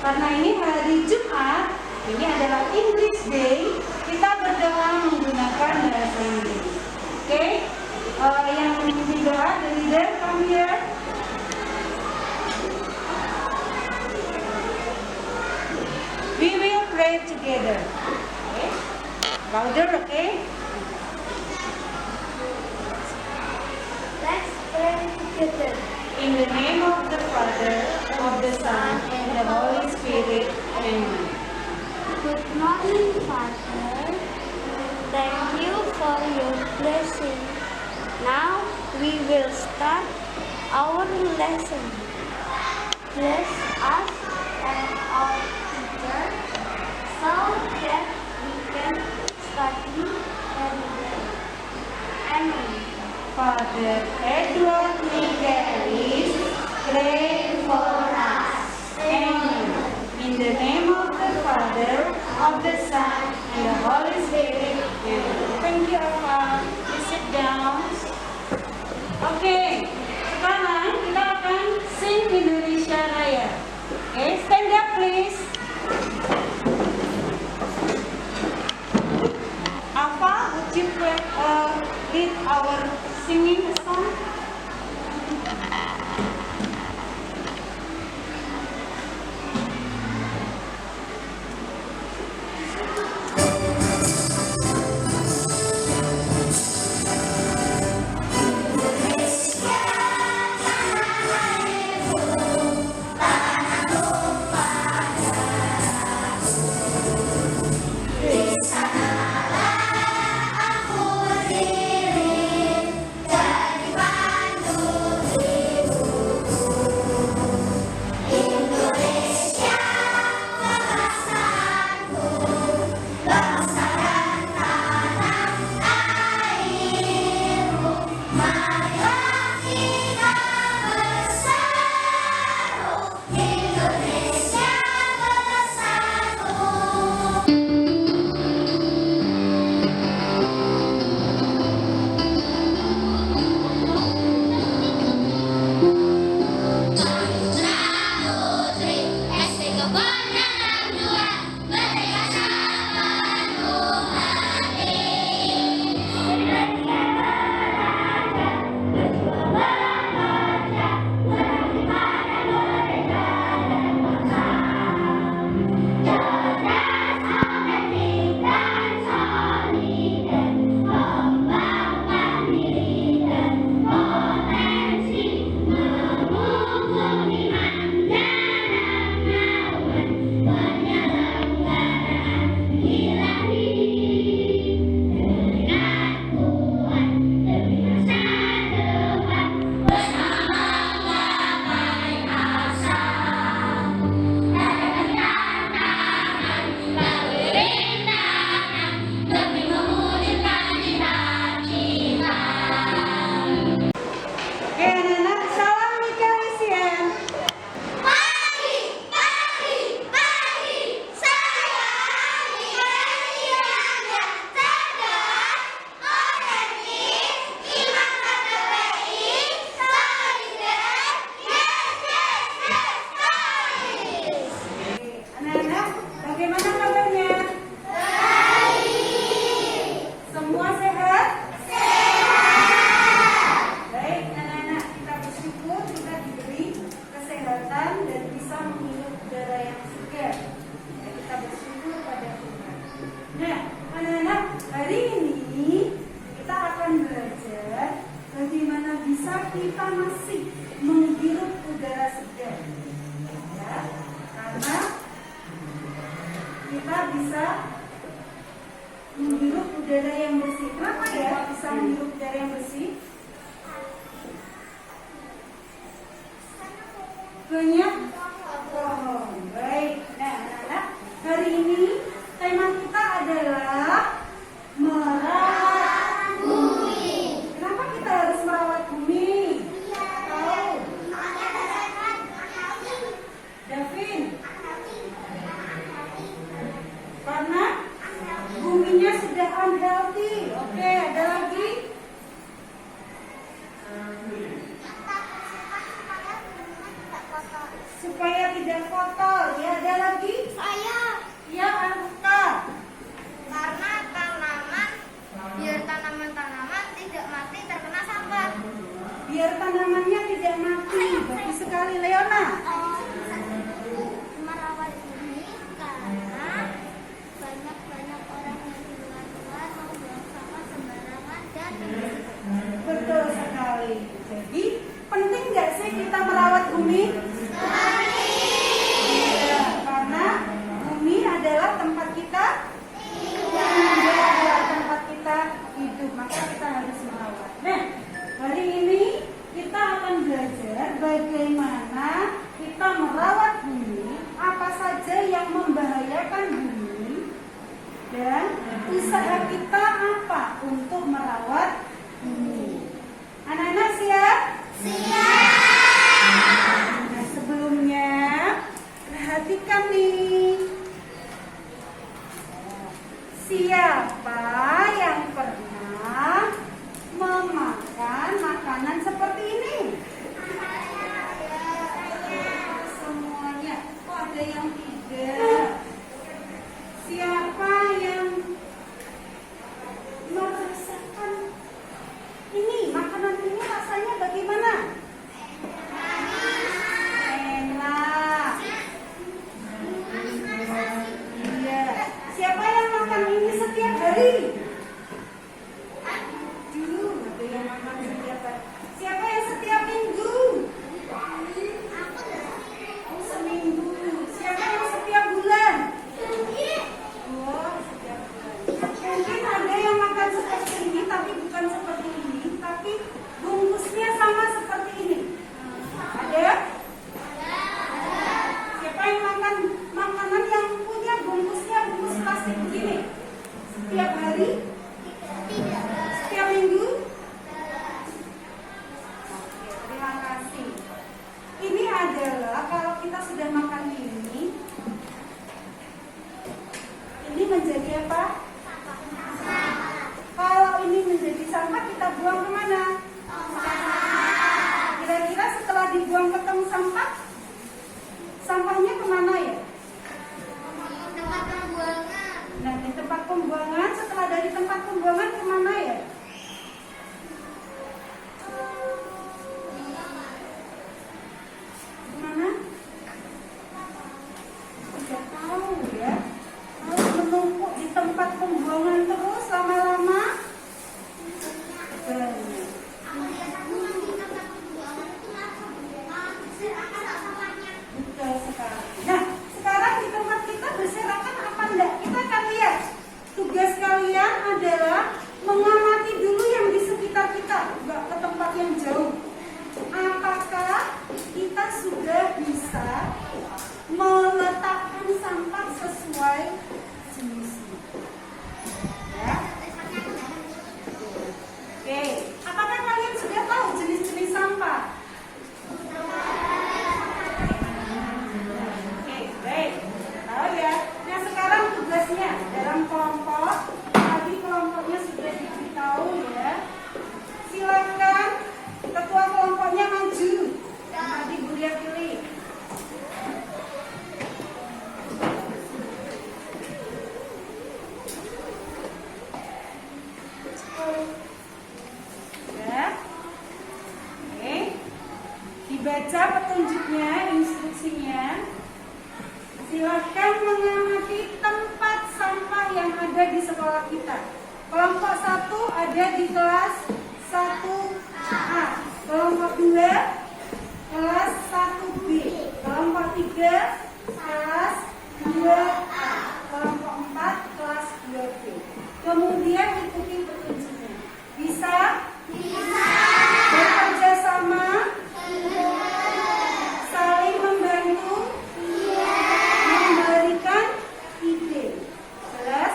karena ini hari Jumat, ini adalah English Day, kita berdoa menggunakan bahasa Inggris. Oke? Yang memimpin doa, the leader, come here. We will pray together. Okay? Louder, okay? Let's pray together. In the name of the Father, of the Son, and the Holy Spirit. Amen. Good morning, Father. Thank you for your blessing. Now we will start our lesson. Bless us and our teacher so that we can study and learn. Amen. Father Edward Miguelis, pray for us. Amen. In the name of the Father, of the Son, and the Holy Spirit. Amen. Thank you, Alpha. Please sit down. Oke, sekarang kita akan sing Indonesia Raya. Oke, stand up please. Alpha, would you lead our singing song? Kita masih menghirup udara segar, ya, karena kita bisa menghirup udara yang bersih. Kenapa ya bisa menghirup udara yang bersih? Banyak pohon. Baik. Nah, anak-anak, hari ini tema kita adalah merawat bumi. Kenapa kita harus merawat bumi? Davin, karena buminya sudah unhealthy. Oke, ada lagi? tidak kotor? Ya, ada lagi? Saya. Ya, Arka. Karena biar tanaman-tanaman tidak mati terkena sampah. Biar tanamannya tidak mati. Bagus sekali, Leona. Merawat bumi karena banyak orang yang di luar membuang sampah sembarangan dan Betul sekali. Jadi, penting nggak sih kita merawat bumi? Ya, karena bumi adalah tempat kita adalah tempat kita hidup, maka kita harus merawat. Nah, hari ini kita akan belajar bagaimana kita merawat bumi, apa saja yang membahayakan bumi, dan usaha kita apa untuk merawat bumi. Anak-anak siap? Nah, sebelumnya perhatikan nih. Siapa yang pernah memakan makanan seperti ini? Semuanya. Oh, ada yang tidak. Siapa yang merasakan ini? Makanan ini rasanya bagaimana? Enak. Iya. Siapa yang makan ini setiap hari? Aduh, ada yang makan setiap hari. Siapa yang setiap minggu? Seminggu. Siapa yang setiap bulan? Oh, setiap bulan. Mungkin ada yang makan seperti ini, tapi bukan seperti ini, tapi bungkusnya sama seperti ini. Ada? Siapa yang makan makanan yang punya bungkusnya bungkus plastik begini? Setiap hari? Setiap minggu? Oke, terima kasih. Ini adalah kalau kita sudah makan ini menjadi apa? Kalau ini menjadi sampah, kita buang kemana? Kira-kira setelah dibuang ke tong sampah, sampahnya kemana ya? tempat pembuangan. Nah, di tempat pembuangan, setelah dari tempat pembuangan kemana ya? Kemana? Tidak tahu ya. Kalau menumpuk di tempat pembuangan terus lama-lama, banyak. Betul sekali. Nah, sekarang di tempat kita berserakan apa enggak? Kita akan lihat. Tugas kalian adalah mengamati dulu yang di sekitar kita, enggak ke tempat yang jauh. Apakah kita sudah bisa meletakkan sampah sesuai jenisnya? Ya. Oke, apakah kalian sudah tahu jenis-jenis sampah? Oke, baik. Tahu ya. Nah, sekarang tugasnya dalam kelompok. Tadi kelompoknya sudah diberitahu ya. Silakan ketua kelompoknya maju. Yang tadi Bu Lia pilih. Ya. Oke. Dibaca petunjuknya, instruksinya. Silakan mengamati tempat sampah yang ada di sekolah kita. Kelompok 1 ada di kelas 1A. Kelompok 2 kelas 1B. Kelompok 3 kelas 2A. Kelompok 4 kelas 2B. Kemudian ikuti petunjuknya. Bisa? Bisa. Bekerja sama? Saling membantu? Memberikan ide. Jelas?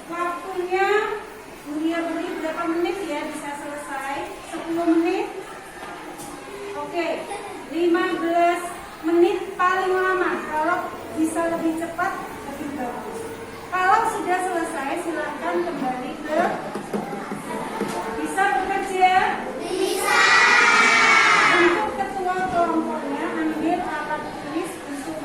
Waktunya Bulia beri berapa menit ya bisa selesai? 10 menit? Oke, 15 menit paling lama. Kalau bisa lebih cepat, lebih bagus. Kalau sudah selesai, silakan kembali ke. Bisa bekerja? Bisa. Untuk ketua kelompoknya ambil alat tulis untuk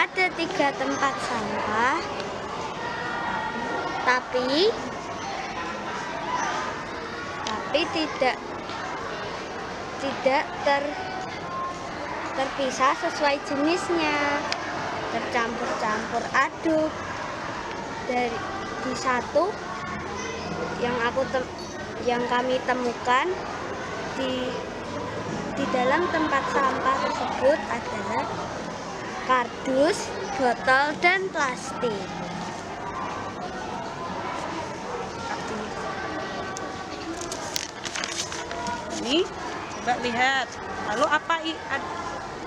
ada 3 tempat sampah, tapi tidak terpisah sesuai jenisnya, tercampur-campur aduk. Di satu yang kami temukan di dalam tempat sampah tersebut adalah kardus, botol, dan plastik. Ini coba lihat. Lalu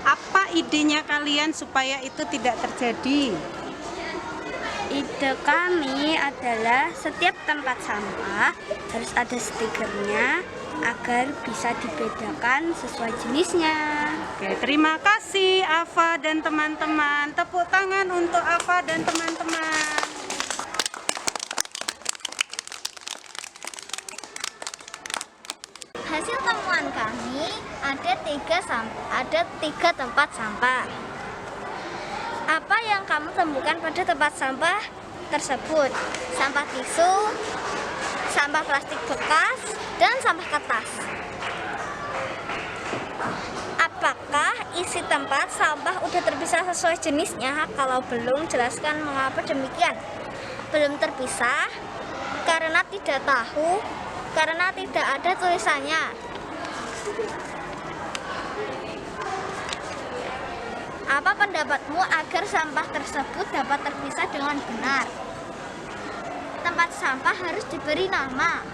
apa idenya kalian supaya itu tidak terjadi? Ide kami adalah setiap tempat sampah harus ada stikernya agar bisa dibedakan sesuai jenisnya. Oke, terima kasih Ava dan teman-teman. Tepuk tangan untuk Ava dan teman-teman. Hasil temuan kami ada tiga tempat sampah. Apa yang kamu temukan pada tempat sampah tersebut? Sampah tisu, sampah plastik bekas, dan sampah kertas. Apakah isi tempat sampah udah terpisah sesuai jenisnya? Kalau belum, jelaskan mengapa demikian. Belum terpisah karena tidak tahu, karena tidak ada tulisannya. Apa pendapatmu agar sampah tersebut dapat terpisah dengan benar? Tempat sampah harus diberi nama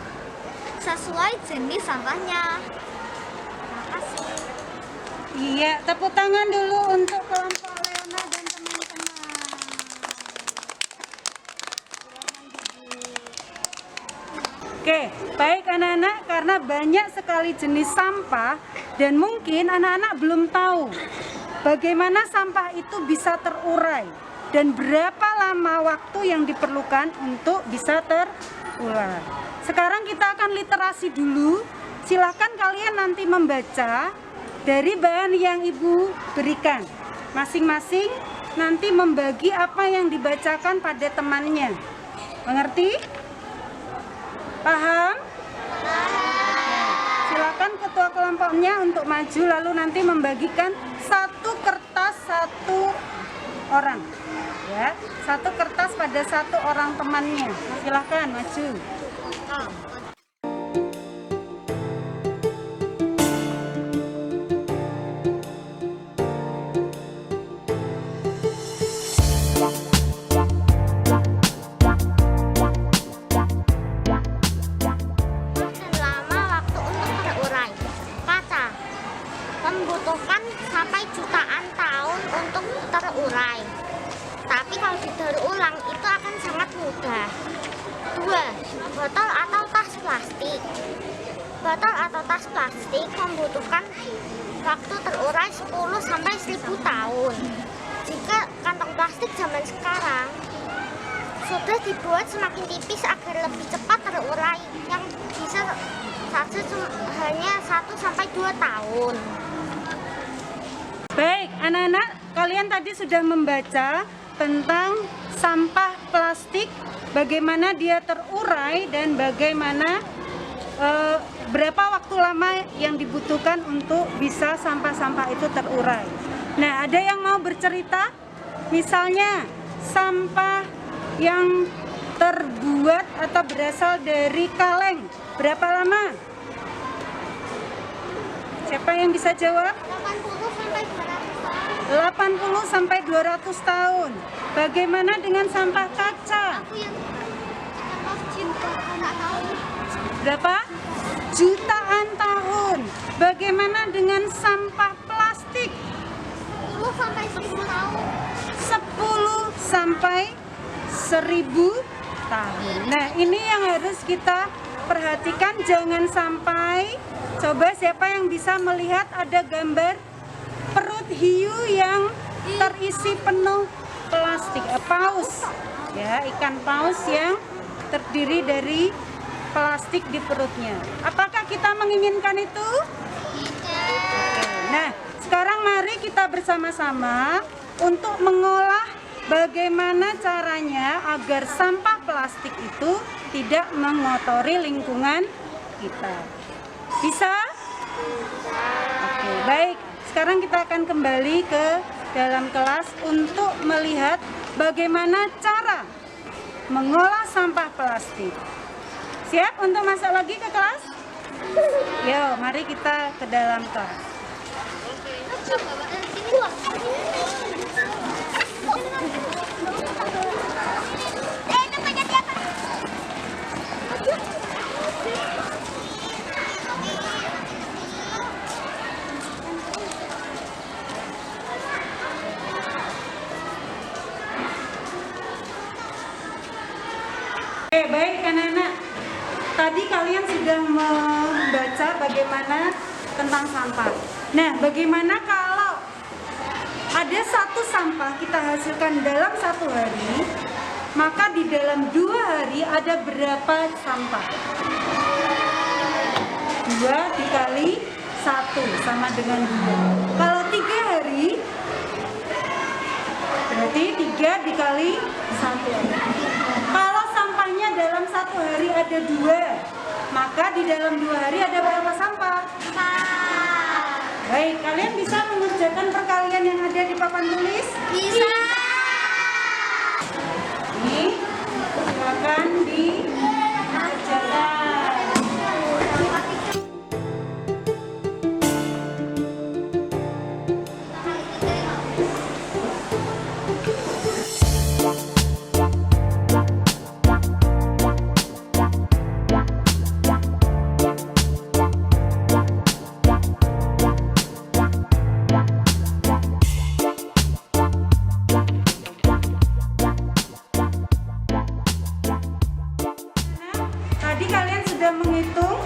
sesuai jenis sampahnya. Terima kasih. Iya, tepuk tangan dulu untuk kelompok Leona dan teman-teman. Oke, baik anak-anak, karena banyak sekali jenis sampah dan mungkin anak-anak belum tahu bagaimana sampah itu bisa terurai dan berapa lama waktu yang diperlukan untuk bisa terurai. Sekarang kita akan literasi dulu. Silakan kalian nanti membaca dari bahan yang Ibu berikan. Masing-masing nanti membagi apa yang dibacakan pada temannya. Mengerti? Paham? Silakan ketua kelompoknya untuk maju lalu nanti membagikan satu kertas satu orang. Ya, satu kertas pada satu orang temannya. Silakan maju. Lama waktu untuk terurai. Kaca membutuhkan sampai jutaan tahun untuk terurai. Tapi kalau didaur ulang itu akan sangat mudah. 2. Botol atau tas plastik. Botol atau tas plastik membutuhkan waktu terurai 10 sampai 1000 tahun. Jika kantong plastik zaman sekarang sudah dibuat semakin tipis agar lebih cepat terurai, yang bisa saja hanya 1 sampai 2 tahun. Baik, anak-anak, kalian tadi sudah membaca tentang sampah plastik, bagaimana dia terurai dan bagaimana berapa waktu lama yang dibutuhkan untuk bisa sampah-sampah itu terurai. Nah, ada yang mau bercerita? Misalnya sampah yang terbuat atau berasal dari kaleng, berapa lama? Siapa yang bisa jawab? 80 sampai 200 tahun. Bagaimana dengan sampah kaca? Berapa? Jutaan tahun. Bagaimana dengan sampah plastik? 10 sampai 1000 tahun. 10 sampai 1000 tahun. Nah, ini yang harus kita perhatikan, jangan sampai. Coba siapa yang bisa melihat ada gambar perut hiu yang terisi penuh plastik, paus. Ya, ikan paus yang terdiri dari plastik di perutnya. Apakah kita menginginkan itu? Oke. Nah, sekarang mari kita bersama-sama untuk mengolah bagaimana caranya agar sampah plastik itu tidak mengotori lingkungan kita. Bisa? Oke, baik. Sekarang kita akan kembali ke dalam kelas untuk melihat bagaimana cara mengolah sampah plastik. Siap untuk masuk lagi ke kelas? Yo, mari kita ke dalam kelas. Oke, baik anak-anak. Tadi kalian sudah membaca bagaimana tentang sampah. Nah, bagaimana kalau ada satu sampah kita hasilkan dalam satu hari, maka di dalam 2 hari ada berapa sampah? 2 dikali 1 sama dengan 2. Kalau 3 hari, berarti 3 dikali 1. Kalau sampahnya dalam 1 hari ada 2, maka di dalam 2 hari ada berapa sampah? 4. Baik, kalian bisa mengerjakan perkalian yang ada di papan tulis? Bisa. Ini silakan dikerjakan. Tadi kalian sudah menghitung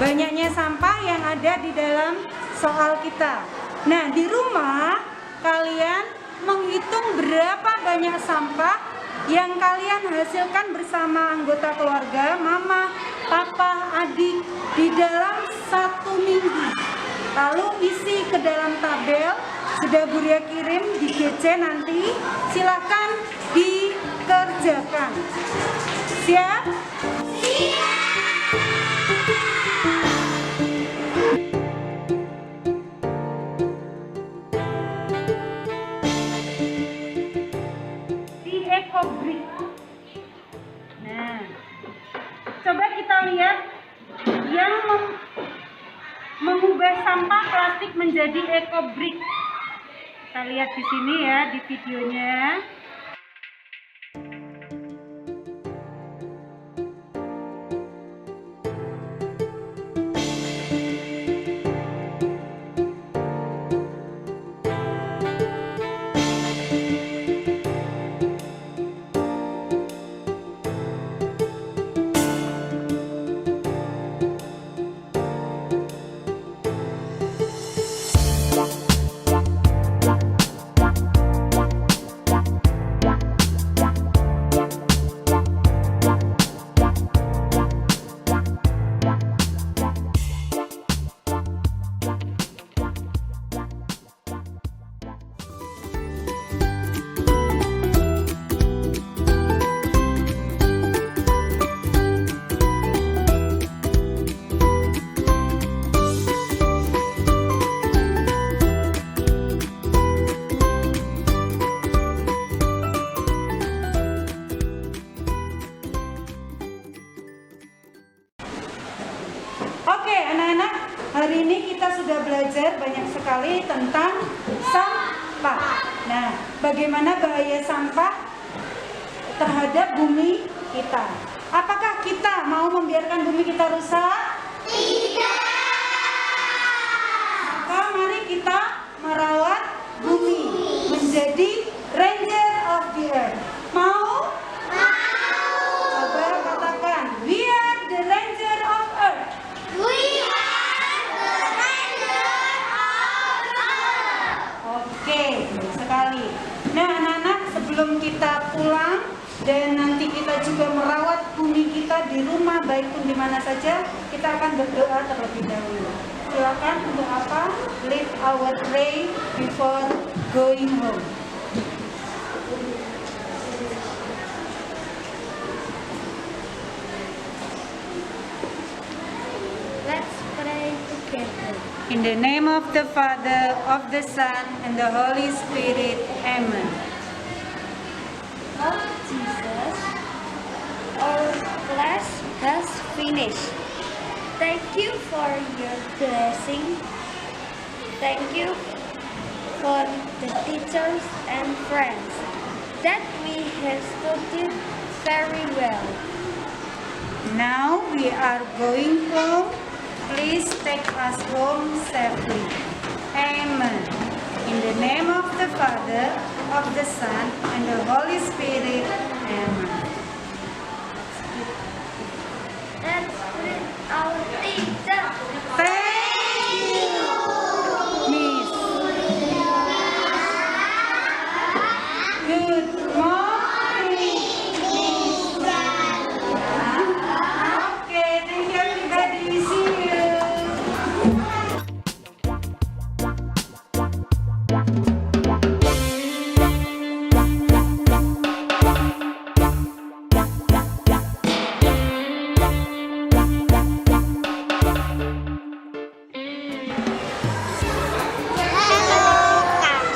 banyaknya sampah yang ada di dalam soal kita. Nah, di rumah kalian menghitung berapa banyak sampah yang kalian hasilkan bersama anggota keluarga, mama, papa, adik di dalam 1 minggu. Lalu isi ke dalam tabel, sudah Buria kirim di GC nanti, silakan dikerjakan. Siap? Di EcoBrick. Nah, coba kita lihat yang mengubah sampah plastik menjadi EcoBrick. Kita lihat di sini ya, di videonya. Oke anak-anak, hari ini kita sudah belajar banyak sekali tentang sampah. Nah, bagaimana bahaya sampah terhadap bumi kita? Apakah kita mau membiarkan bumi kita rusak? Tidak. Maka mari kita merawat bumi menjadi ranger of the earth. Mau? Coba katakan, we are the ranger of earth. We are the ranger of earth. Oke, baik sekali. Nah anak-anak, sebelum kita pulang dan nanti kita juga merawat bumi kita di rumah baik pun di mana saja, kita akan berdoa terlebih dahulu. Silakan untuk apa? Lead our pray before going home. In the name of the Father, of the Son, and the Holy Spirit. Amen. Lord Jesus, our class has finished. Thank you for your blessing. Thank you for the teachers and friends that we have studied very well. Now we are going home. Please take us home safely. Amen. In the name of the Father, of the Son, and the Holy Spirit. Amen. Let's greet our teacher. Thank you, Miss. Good morning, Okay, thank you everybody. See you.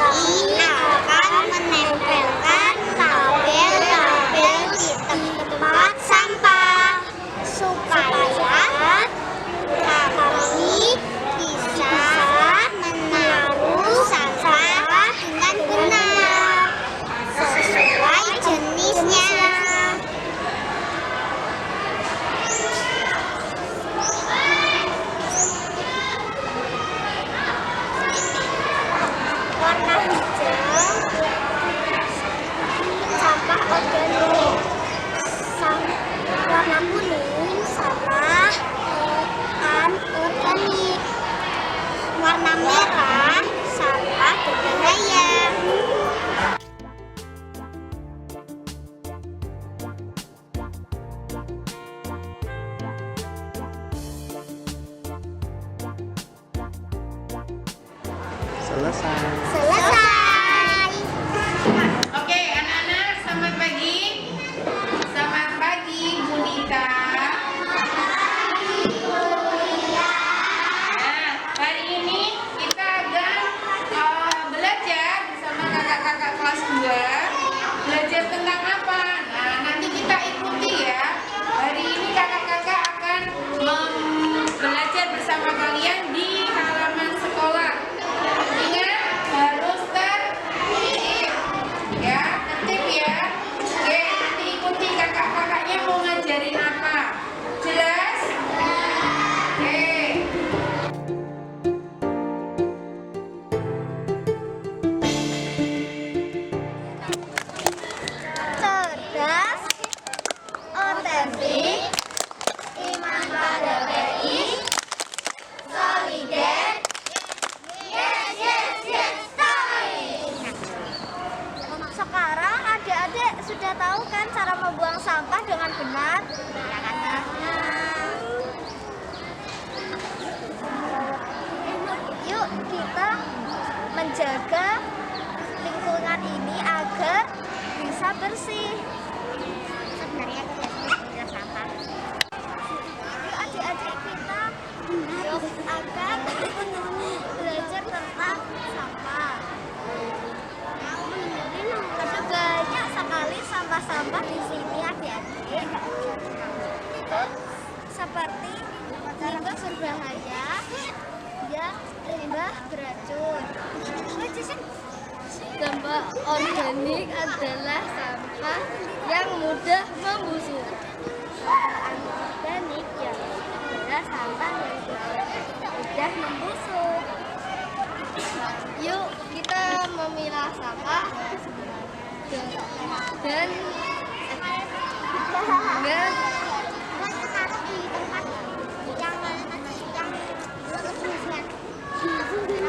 Kami akan menempelkan tabel-tabel di tempat sampah supaya kami bisa menaruh sampah dengan benar sesuai jenisnya. Warna hijau sampah organik, warna kuning sampah organik, warna merah sampah berbahaya. Selesai. Oke, anak-anak, selamat pagi. Selamat pagi, Bu Nita. Nah, hari ini kita akan belajar bersama kakak-kakak kelas 2. Belajar tentang apa? Nah, nanti kita ikuti ya. Hari ini kakak-kakak akan belajar bersama kalian di halaman sekolah. Ingat, harus tertib ya, tertib ya. Oke, nanti ikuti kakak-kakaknya mau ngajarin apa. Jelas? Oke. Cerdas, otentik, iman pada PI, solider. Yes, sekarang adik-adik sudah tahu kan cara membuang sampah dengan benar? Yuk kita menjaga lingkungan ini agar bisa bersih. Sebenarnya kita sudah sampah. Yuk adik-adik kita yuk akan belajar tentang sampah. Ada banyak sekali sampah-sampah di sini adik-adik. Seperti limbah berbahaya, ya limbah beracun. Sampah organik adalah sampah yang mudah membusuk. Organik ya adalah sampah yang mudah membusuk. Yuk kita memilah sampah dan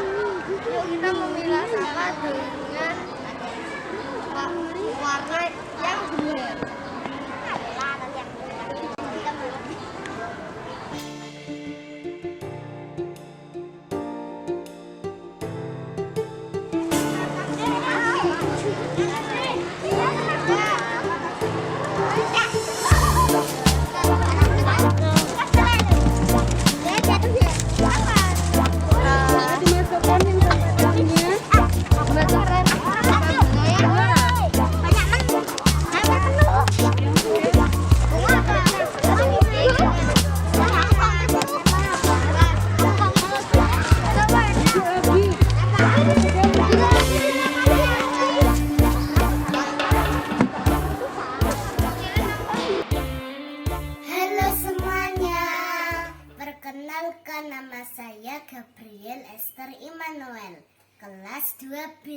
yuk kita memilah sampah dengan warna yang benar. Esther Immanuel, kelas 2B.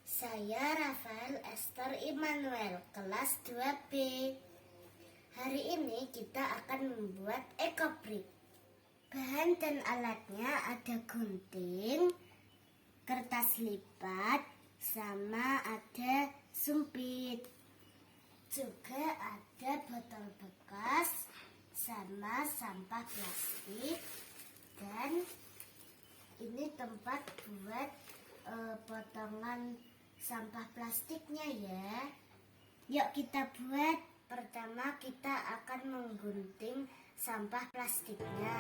Saya Rafael Esther Immanuel, kelas 2B. Hari ini kita akan membuat ekobrik. Bahan dan alatnya ada gunting, kertas lipat, sama ada sumpit. Juga ada botol bekas sama sampah plastik, dan ini tempat buat potongan sampah plastiknya ya. Yuk kita buat. Pertama kita akan menggunting sampah plastiknya.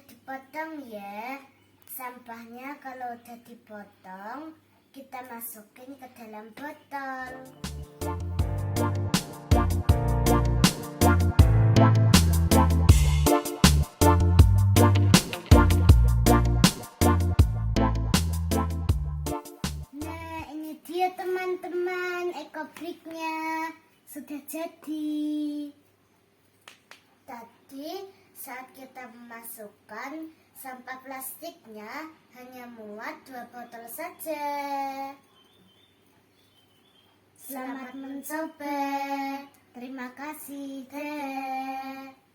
Dipotong ya. Sampahnya kalau udah dipotong, kita masukin ke dalam botol. Nah, ini dia teman-teman, ekobriknya sudah jadi. Tadi saat kita memasukkan sampah plastiknya hanya muat 2 botol saja. Selamat mencoba. Terima kasih. Dadah.